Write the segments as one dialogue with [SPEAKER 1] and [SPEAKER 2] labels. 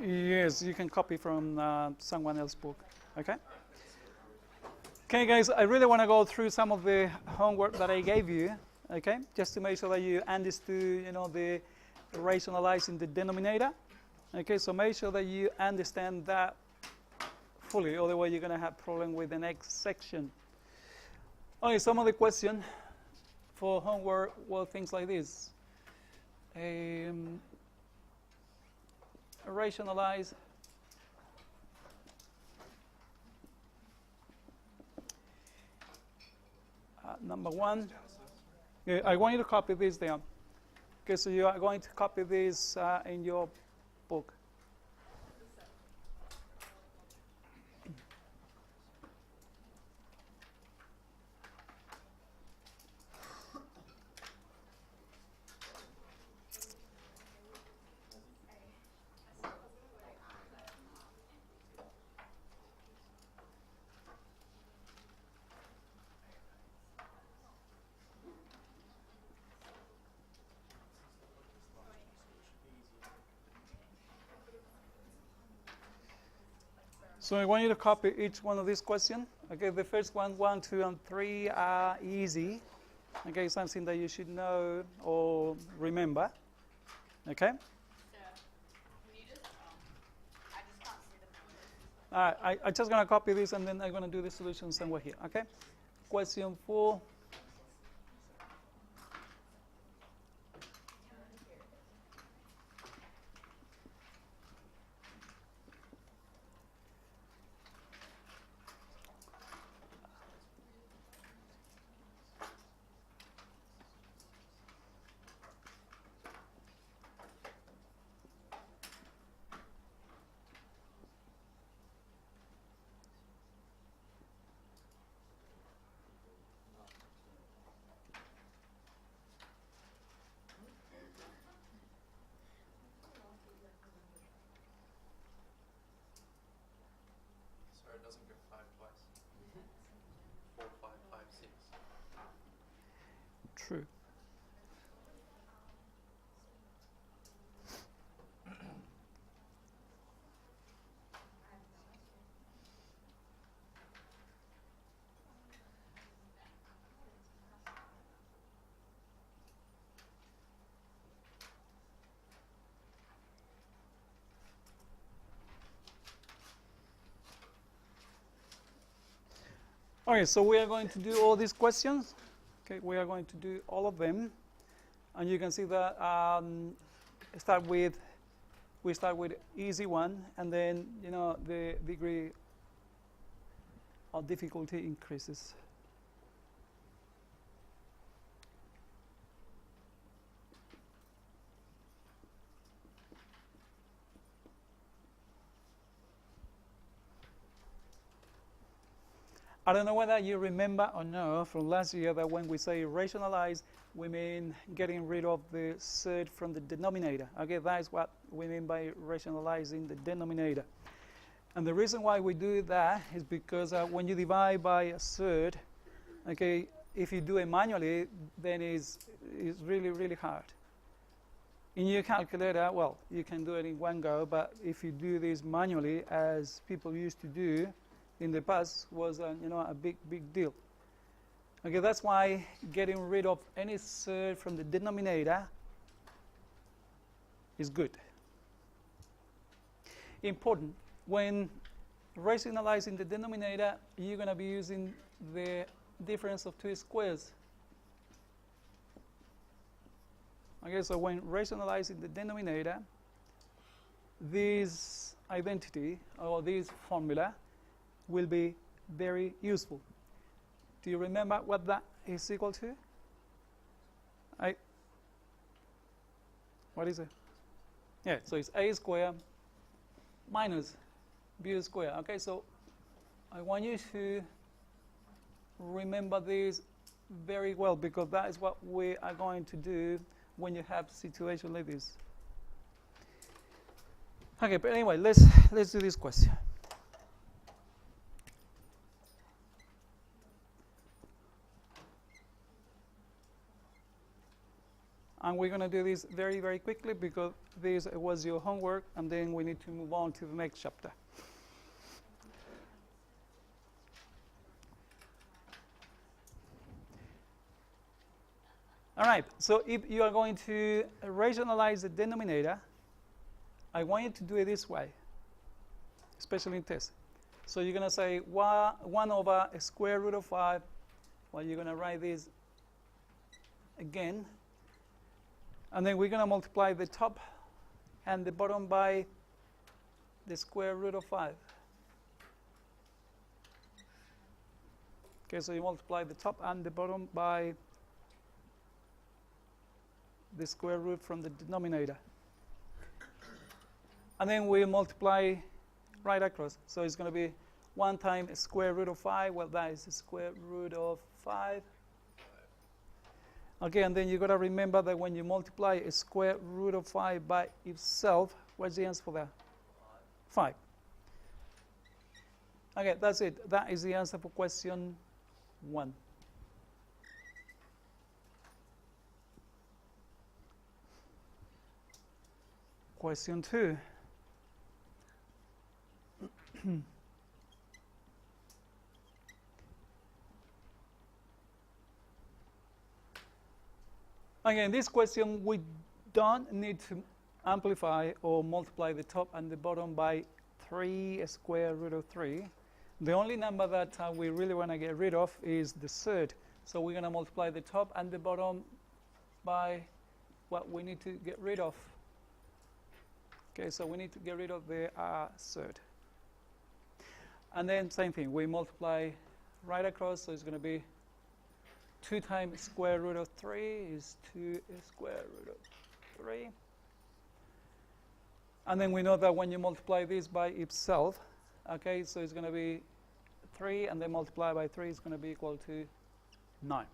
[SPEAKER 1] Yes, you can copy from someone else's book. Okay. Okay, guys, I really want to go through some of the homework that I gave you. Okay, just to make sure that you understood, the rationalizing the denominator. Okay, so make sure that you understand that fully, otherwise you're going to have problem with the next section. Okay, some of the questions for homework were things like this. Rationalize number one. Yeah, I want you to copy this down. Okay, so you are going to copy this in your book. So I want you to copy each one of these questions. Okay, the first one, 1, 2, and 3 are easy. Okay, something that you should know or remember. Okay? I'm just going to copy this and then I'm going to do the solution somewhere here. Okay? Question 4. True. Okay, so we are going to do all these questions. Okay, we are going to do all of them. And you can see that we start with easy one, and then the degree of difficulty increases. I don't know whether you remember or no from last year that when we say rationalize, we mean getting rid of the surd from the denominator. Okay, that is what we mean by rationalizing the denominator. And the reason why we do that is because when you divide by a surd, okay, if you do it manually, then it's really, really hard. In your calculator, well, you can do it in one go, but if you do this manually, as people used to do in the past, was a big deal. Okay, that's why getting rid of any surd from the denominator is good. Important, when rationalizing the denominator, you're going to be using the difference of two squares. Okay, so when rationalizing the denominator, this identity or this formula will be very useful. Do you remember what that is equal to? What is it? Yeah, so it's a squared minus b squared. Okay, so I want you to remember this very well, because that is what we are going to do when you have a situation like this. Okay, but anyway, let's do this question. And we're going to do this very, very quickly because this was your homework, and then we need to move on to the next chapter. All right, so if you are going to rationalize the denominator, I want you to do it this way, especially in tests. So you're going to say 1 over a square root of 5. Well, you're going to write this again. And then we're going to multiply the top and the bottom by the square root of 5. Okay, so you multiply the top and the bottom by the square root from the denominator. And then we multiply right across. So it's going to be 1 times square root of 5. Well, that is the square root of 5. Okay, and then you've got to remember that when you multiply a square root of 5 by itself, what's the answer for that? 5. Okay, that's it. That is the answer for question 1. Question 2. Again, this question, we don't need to amplify or multiply the top and the bottom by 3 square root of 3. The only number that we really want to get rid of is the third. So we're going to multiply the top and the bottom by what we need to get rid of. Okay, so we need to get rid of the third. And then same thing, we multiply right across, so it's going to be 2 times square root of 3 is 2 square root of 3. And then we know that when you multiply this by itself, okay, so it's going to be 3, and then multiply by 3 is going to be equal to 9.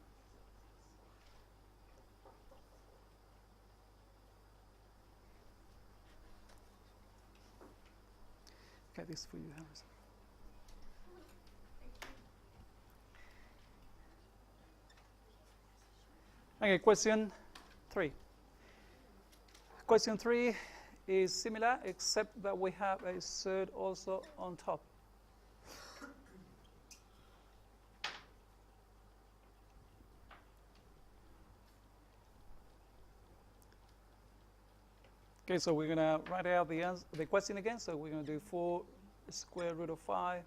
[SPEAKER 1] Okay, this for you, Harrison. Okay, question 3. Question 3 is similar, except that we have a third also on top. Okay, so we're going to write out the question again. So we're going to do 4 square root of 5,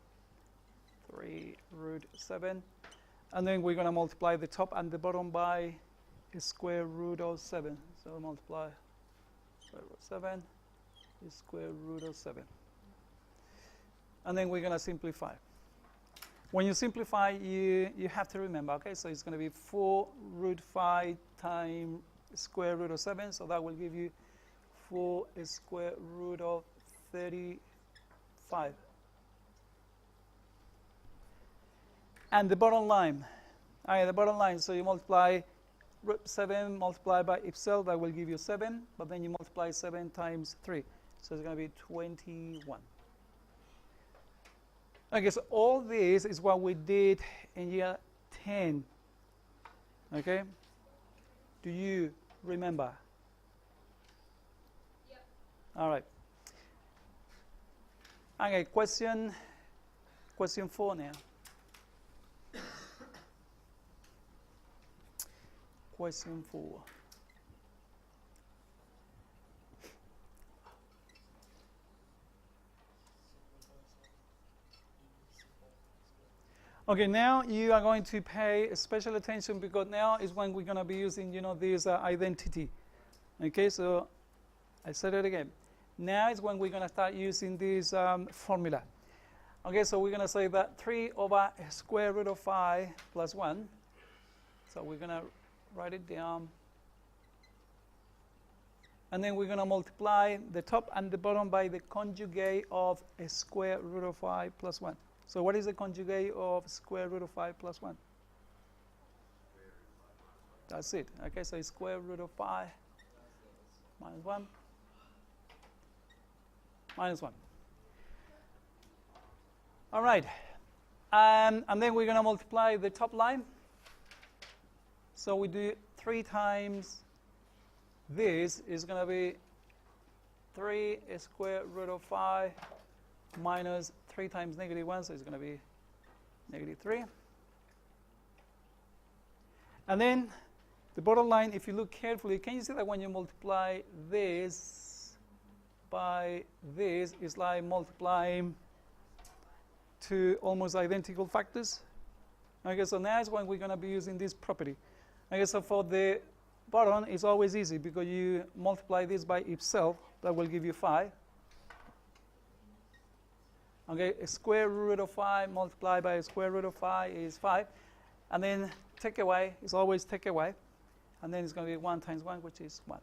[SPEAKER 1] 3 root 7. And then we're going to multiply the top and the bottom by the square root of 7. So multiply square root of 7 is square root of 7. And then we're going to simplify. When you simplify, you have to remember, okay, so it's going to be 4 root 5 times square root of 7. So that will give you 4 square root of 35. And the bottom line, so you multiply root 7 multiplied by itself, that will give you 7, but then you multiply 7 times 3, so it's going to be 21. Okay, so all this is what we did in year 10. Okay? Do you remember? Yep. All right. Okay, question 4 now. Question 4. Okay, now you are going to pay special attention because now is when we're going to be using, this identity. Okay, so I said it again. Now is when we're going to start using this formula. Okay, so we're going to say that 3 over square root of 5 plus 1. So we're going to write it down. And then we're going to multiply the top and the bottom by the conjugate of a square root of 5 plus 1. So what is the conjugate of square root of 5 plus 1? That's it. Okay, so it's square root of 5 minus 1 minus 1. All right. And then we're going to multiply the top line. So we do 3 times this is going to be 3 square root of 5 minus 3 times negative 1, so it's going to be negative 3. And then the bottom line, if you look carefully, can you see that when you multiply this by this, it's like multiplying two almost identical factors? Okay, so now is when we're going to be using this property. Okay, so for the bottom, it's always easy because you multiply this by itself, that will give you 5. Okay, a square root of 5 multiplied by a square root of 5 is 5. And then take away, it's always take away. And then it's going to be 1 times 1, which is 1.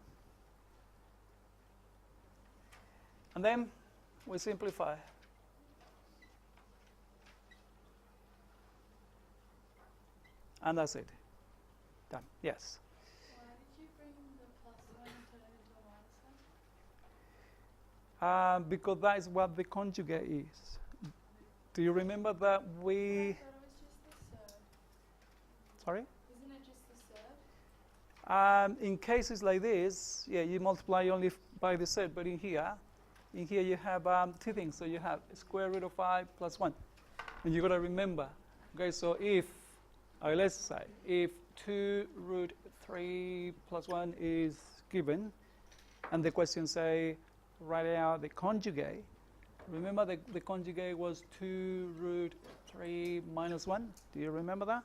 [SPEAKER 1] And then we simplify. And that's it. Done. Yes?
[SPEAKER 2] Why did you bring the plus 1 and turn it into a minus 1?
[SPEAKER 1] Because that is what the conjugate is. Do you remember that we...
[SPEAKER 2] I thought it was just the surd.
[SPEAKER 1] Sorry?
[SPEAKER 2] Isn't it just the surd?
[SPEAKER 1] In cases like this, yeah, you multiply only by the surd, but in here you have two things. So you have square root of 5 plus 1. And you've got to remember, okay, so if, let's say, if 2 root 3 plus 1 is given, and the question say, write out the conjugate, remember the conjugate was 2 root 3 minus 1? Do you remember that?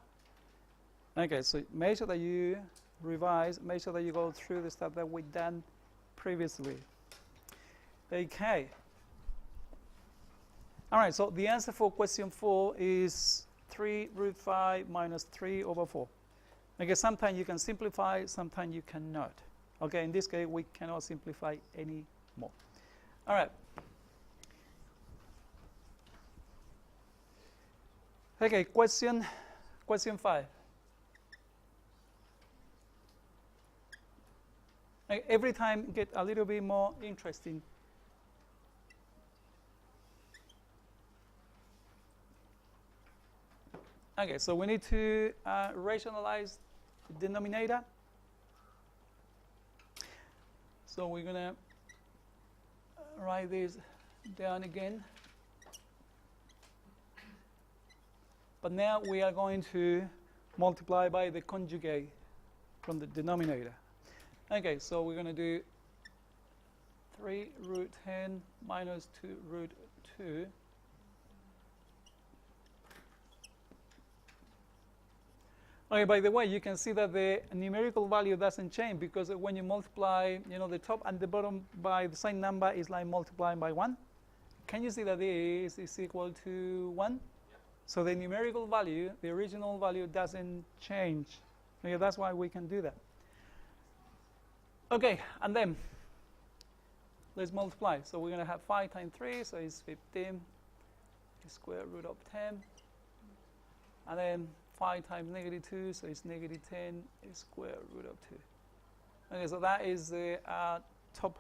[SPEAKER 1] Okay, so make sure that you revise, make sure that you go through the stuff that we've done previously. Okay. All right, so the answer for question 4 is 3 root 5 minus 3 over 4. Okay, sometimes you can simplify, sometimes you cannot. Okay, in this case, we cannot simplify any more. All right. Okay, question 5. Every time get a little bit more interesting. Okay, so we need to rationalize the denominator. So we're going to write this down again. But now we are going to multiply by the conjugate from the denominator. Okay, so we're going to do 3 root 10 minus 2 root 2. Okay, by the way, you can see that the numerical value doesn't change because when you multiply, the top and the bottom by the same number is like multiplying by 1. Can you see that this is equal to 1? Yep. So the numerical value, the original value, doesn't change. Okay, that's why we can do that. Okay, and then let's multiply. So we're going to have 5 times 3, so it's 15, the square root of 10. And then 5 times negative 2, so it's negative 10, the square root of 2. Okay, so that is the top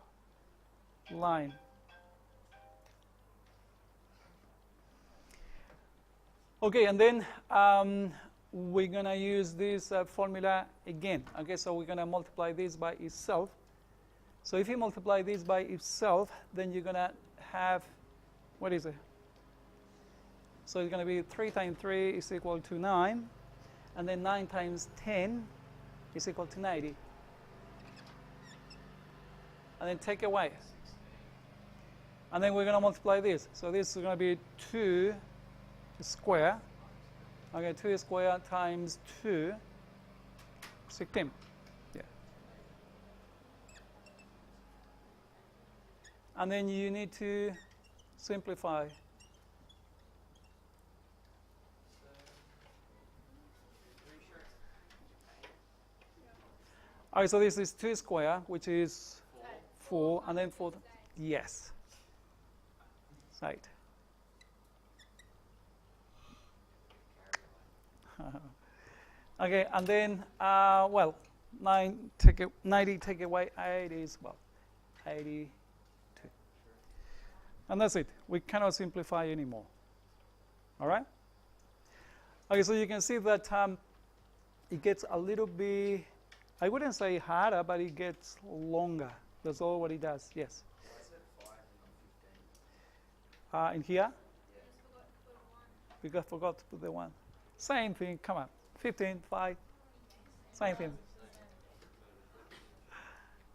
[SPEAKER 1] line. Okay, and then we're going to use this formula again. Okay, so we're going to multiply this by itself. So if you multiply this by itself, then you're going to have, what is it? So it's going to be 3 times 3 is equal to 9. And then 9 times 10 is equal to 90. And then take away. And then we're going to multiply this. So this is going to be 2 square. Okay, 2 square times 2, 16. Yeah. And then you need to simplify. All right, so this is 2 square, which is 4, and then 4. Yes. Right. Okay, and then, 90 take away 8 is, 82. And that's it. We cannot simplify anymore. All right? Okay, so you can see that it gets a little bit I wouldn't say harder, but it gets longer. That's all what it does. Yes.
[SPEAKER 3] Why is it 5 and not 15?
[SPEAKER 1] In here,
[SPEAKER 3] Yeah.
[SPEAKER 2] Just forgot to put a 1.
[SPEAKER 1] because I forgot to put the 1. Same thing. Come on. 15, 5. Same thing.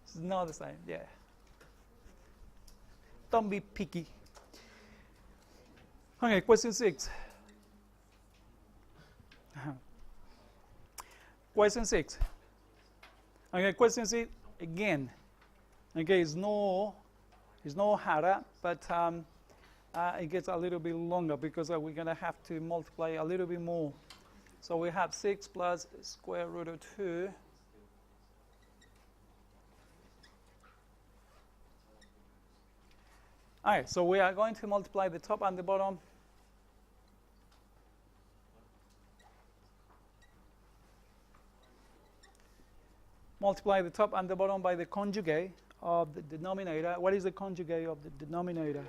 [SPEAKER 1] It's not the same. Yeah. Don't be picky. Okay, question 6. Question 6. Okay, question 6 again. Okay, it's no harder, but it gets a little bit longer because we're going to have to multiply a little bit more. So we have 6 plus square root of 2. All right, so we are going to multiply the top and the bottom. Multiply the top and the bottom by the conjugate of the denominator. What is the conjugate of the denominator?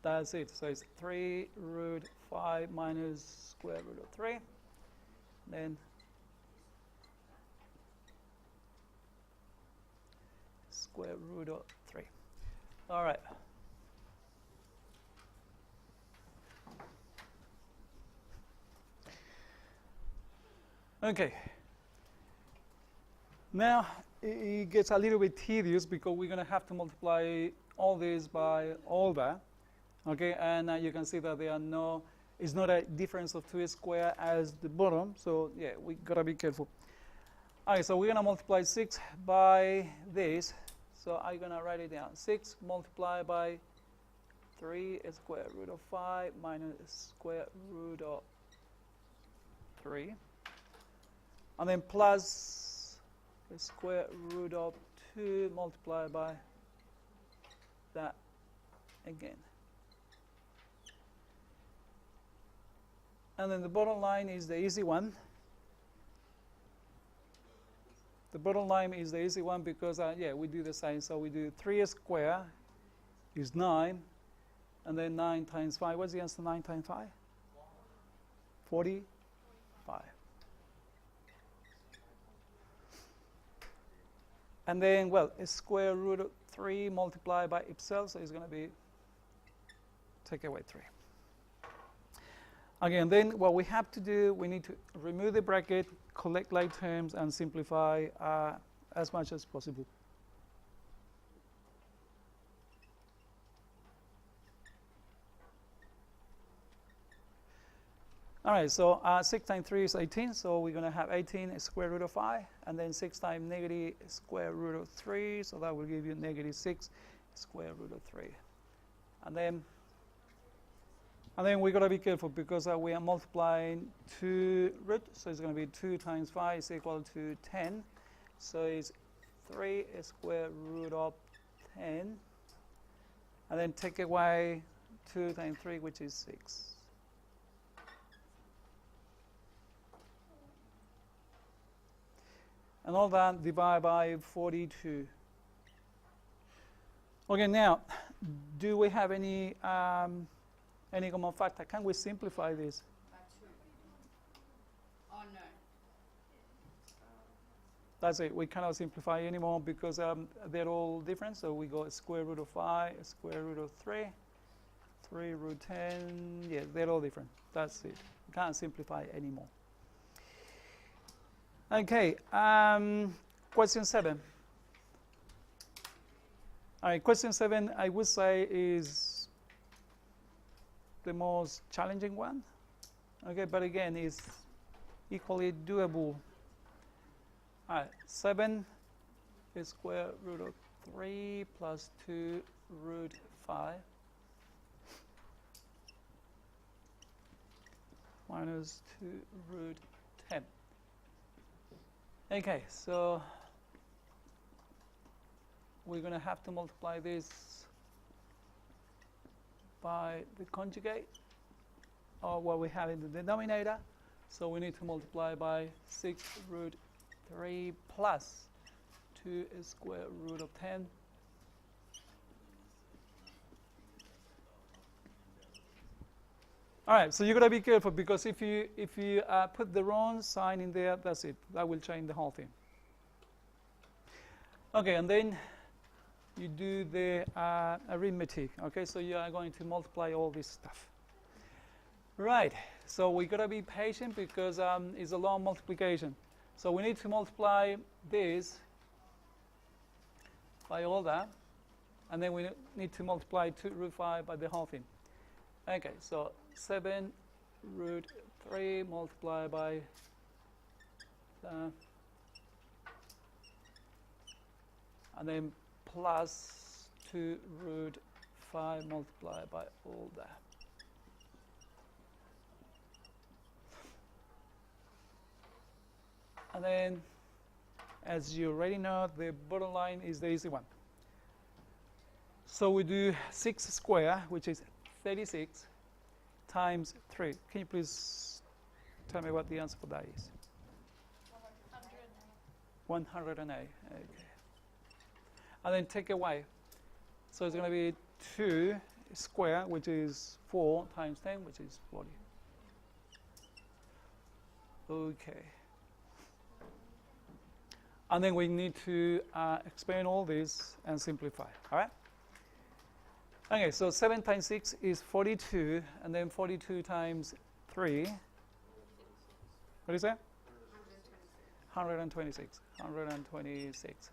[SPEAKER 1] That's it. So it's 3 root 5 minus square root of 3. Then square root of 3. All right. Okay. Now it gets a little bit tedious because we're going to have to multiply all this by all that. Okay, and you can see that it's not a difference of 2 squared as the bottom. So yeah, we gotta be careful. All right, so we're gonna multiply 6 by this. So I'm gonna write it down. 6 multiplied by 3 square root of 5 minus square root of 3, and then plus the square root of 2 multiplied by that again. And then the bottom line is the easy one. The bottom line is the easy one because, yeah, we do the same. So we do 3 squared is 9, and then 9 times 5. What's the answer to 9 times 5? 45. And then, well, a square root of 3 multiplied by itself, so it's going to be take away 3. Again, then what we have to do, we need to remove the bracket, collect like terms, and simplify as much as possible. All right, so 6 times 3 is 18, so we're going to have 18 square root of 5, and then 6 times negative square root of 3, so that will give you negative 6 square root of 3. And then we've got to be careful because we are multiplying 2 roots, so it's going to be 2 times 5 is equal to 10. So it's 3 square root of 10. And then take away 2 times 3, which is 6. And all that divide by 42. Okay, now, do we have any common factor? Can we simplify this?
[SPEAKER 2] By 2. Oh, no.
[SPEAKER 1] That's it. We cannot simplify anymore because they're all different. So we go square root of 5, square root of 3, 3 root 10. Yeah, they're all different. That's it. We can't simplify anymore. Okay, question 7. All right, question 7, I would say, is the most challenging one. Okay, but again, it's equally doable. All right, 7 is square root of 3 plus 2 root 5 minus 2 root 10. Okay, so we're going to have to multiply this by the conjugate of what we have in the denominator. So we need to multiply by 6 root 3 plus 2 square root of 10. All right, so you gotta be careful because if you put the wrong sign in there, that's it. That will change the whole thing. Okay, and then you do the arithmetic. Okay, so you are going to multiply all this stuff. Right. So we gotta be patient because it's a long multiplication. So we need to multiply this by all that, and then we need to multiply 2 root 5 by the whole thing. Okay, so 7 root 3 multiplied by that, and then plus 2 root 5 multiplied by all that. And then, as you already know, the bottom line is the easy one. So we do 6 squared, which is 36, times 3. Can you please tell me what the answer for that is? 108. Okay. And then take away. So it's going to be 2 squared, which is 4 times 10, which is 40. Okay. And then we need to expand all this and simplify. All right? Okay, so 7 times 6 is 42, and then 42 times 3. What is that? 126. 126.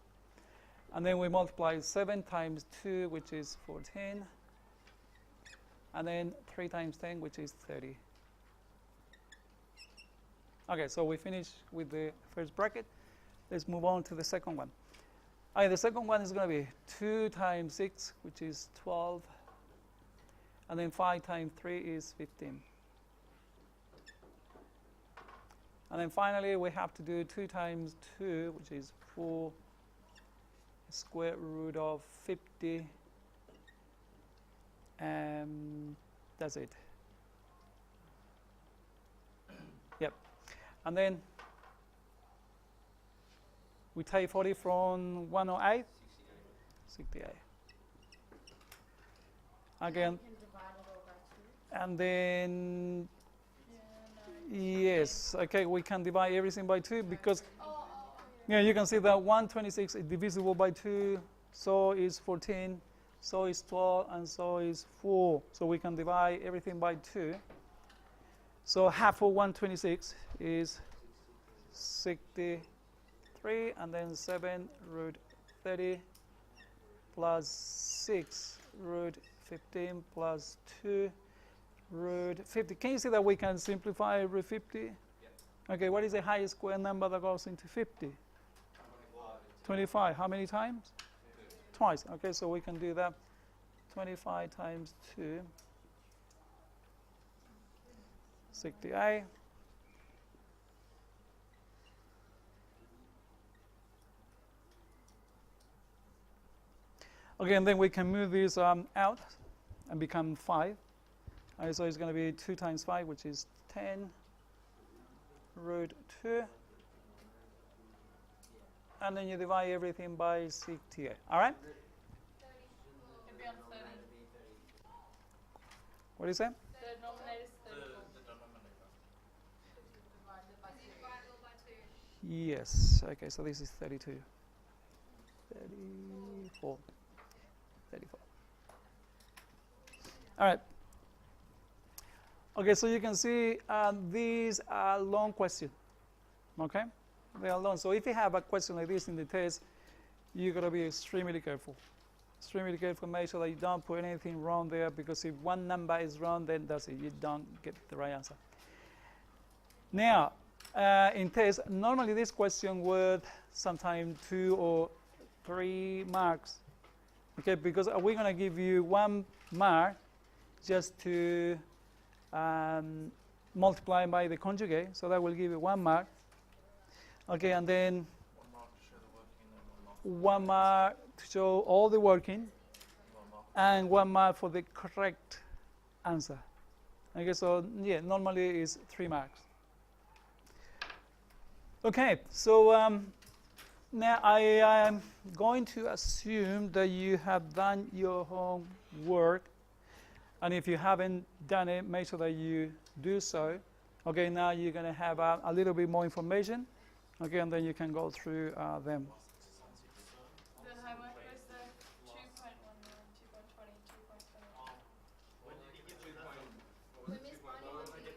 [SPEAKER 1] And then we multiply 7 times 2, which is 14. And then 3 times 10, which is 30. Okay, so we finish with the first bracket. Let's move on to the second one. Okay, the second one is going to be 2 times 6, which is 12. And then 5 times 3 is 15. And then finally, we have to do 2 times 2, which is 4, square root of 50. And that's it. Yep. And then we take 40 from 108? 68. Again. And then, yes, okay, we can divide everything by 2 because, yeah, you can see that 126 is divisible by 2, so is 14, so is 12, and so is 4. So we can divide everything by 2. So half of 126 is 63, and then 7 root 30 plus 6 root 15 plus 2 root 50. Can you see that we can simplify root 50? Yep. Okay, what is the highest square number that goes into 50? 25. How many times? 2. Twice. Okay, so we can do that. 25 times 2. 68. Okay, and then we can move this out and become 5. So it's going to be 2 times 5, which is 10 root 2. And then you divide everything by 68. All right? What is that?
[SPEAKER 2] The denominator is 34.
[SPEAKER 1] Yes. Okay, so this is 32. 34. 34. All right. Okay, so you can see these are long questions. Okay? They are long. So if you have a question like this in the test, you got to be extremely careful. Extremely careful. Make sure that you don't put anything wrong there, because if one number is wrong, then that's it. You don't get the right answer. Now, in test, normally this question would sometimes 2 or 3 marks. Okay, because we're going to give you 1 mark just to multiply by the conjugate, so that will give you 1 mark. Okay, and then 1 mark to show all the working, and 1 mark for the correct answer. Okay, so yeah, normally it's 3 marks. Okay, so now I am going to assume that you have done your homework, And if you haven't done it, make sure that you do so. Okay, now you're going to have a little bit more information. Okay, and then you can go through them.
[SPEAKER 2] The homework was the 2.19, 2.20, 2.21. So Miss Bonnie was given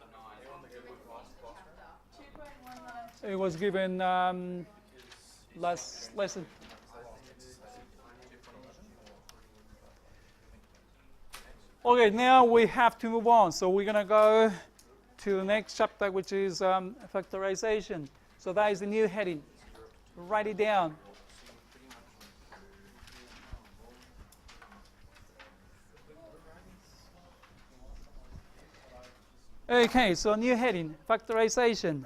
[SPEAKER 2] 2.19.
[SPEAKER 1] It was given last lesson. Okay, now we have to move on. So we're going to go to the next chapter, which is factorization. So that is the new heading. Write it down. Okay, so new heading, factorization.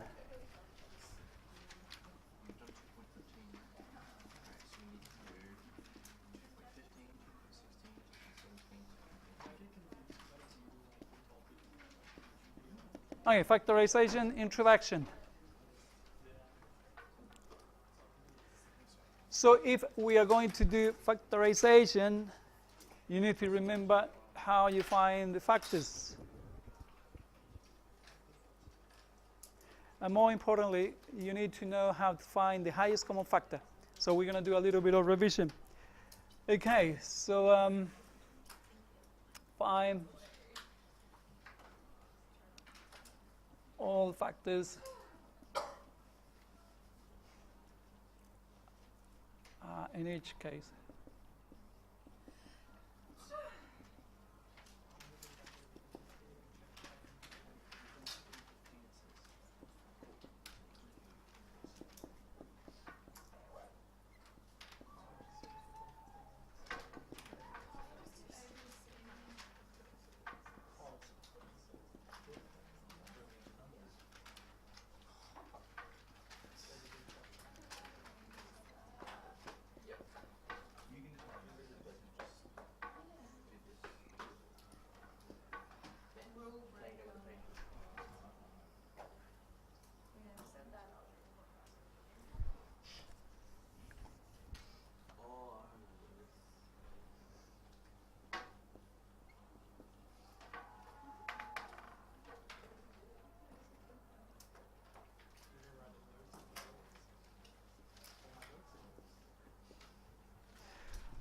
[SPEAKER 1] Okay, factorization introduction. So if we are going to do factorization, you need to remember how you find the factors. And more importantly, you need to know how to find the highest common factor. So we're going to do a little bit of revision. Okay, so find all factors in each case.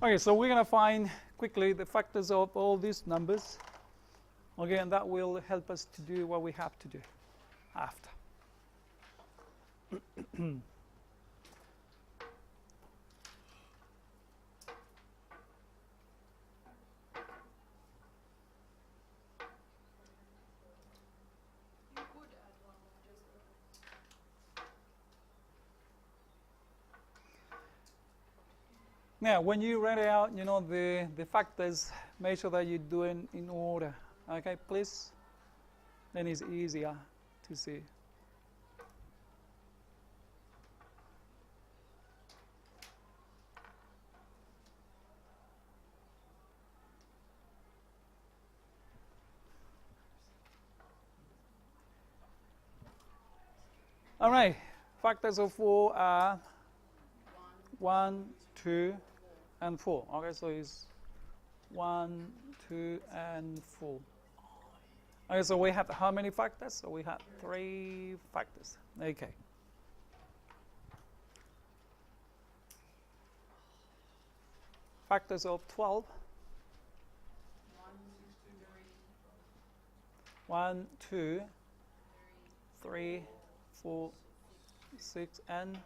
[SPEAKER 1] Okay, so we're going to find quickly the factors of all these numbers. Okay, and that will help us to do what we have to do after. Now, when you write out, the factors, make sure that you do it in order. Okay, please? Then it's easier to see. All right, factors of 4 are 1, 2, and 4. Okay, so it's 1, 2, and 4. Okay, so we have how many factors? So we have 3 factors. Okay. Factors of 12. 1, 2, 3, 4, 6, and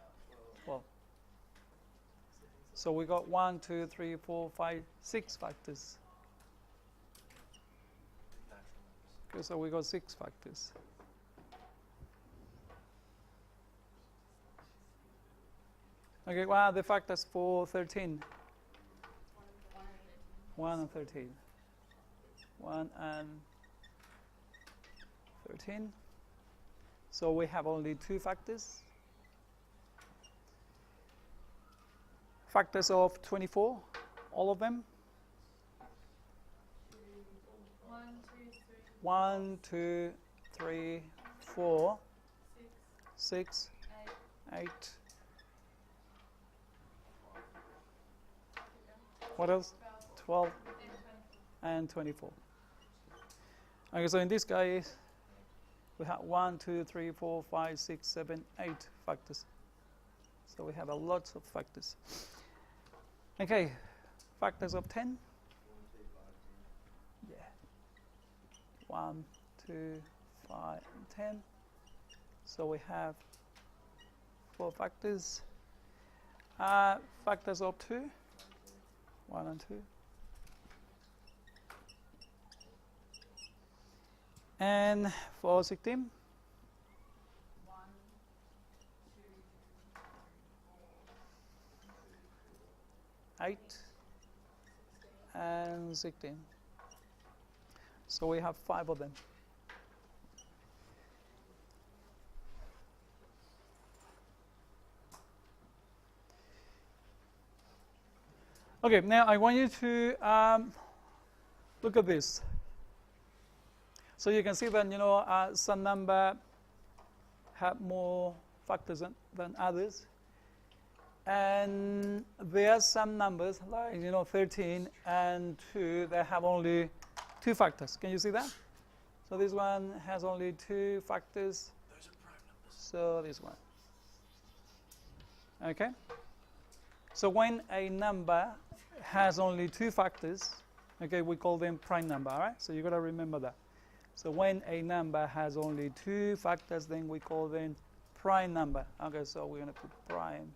[SPEAKER 1] 12. So we got 1, 2, 3, 4, 5, 6 factors. Okay, so we got 6 factors. Okay, what are the factors for 13? 1 and 13. 1 and 13. So we have only 2 factors. Factors of 24, all of them. 1, 2, 3, 4, 6, 8. What else? 12 and 24. Okay, so in this case, we have 1, 2, 3, 4, 5, 6, 7, 8 factors. So we have a lot of factors. Okay, factors of 10. Yeah. 1, 2, 5, and 10. So we have 4 factors. Factors of 2. 1 and 2. And for 16.
[SPEAKER 2] 1, 2,
[SPEAKER 1] 8 and 16. So we have 5 of them. Okay, now I want you to look at this. So you can see that, you know, some number have more factors than others. And there are some numbers, like, you know, 13 and 2, that have only 2 factors. Can you see that? So this one has only 2 factors.
[SPEAKER 3] Those are prime numbers.
[SPEAKER 1] So this one. Okay? So when a number has only 2 factors, okay, we call them prime number, all right? So you got to remember that. So when a number has only 2 factors, then we call them prime number. Okay, so we're going to put prime.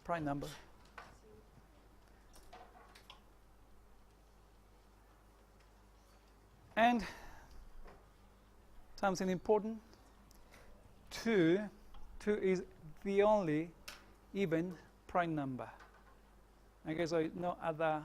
[SPEAKER 1] Prime number. And something important, 2 is the only even prime number. Okay, so no other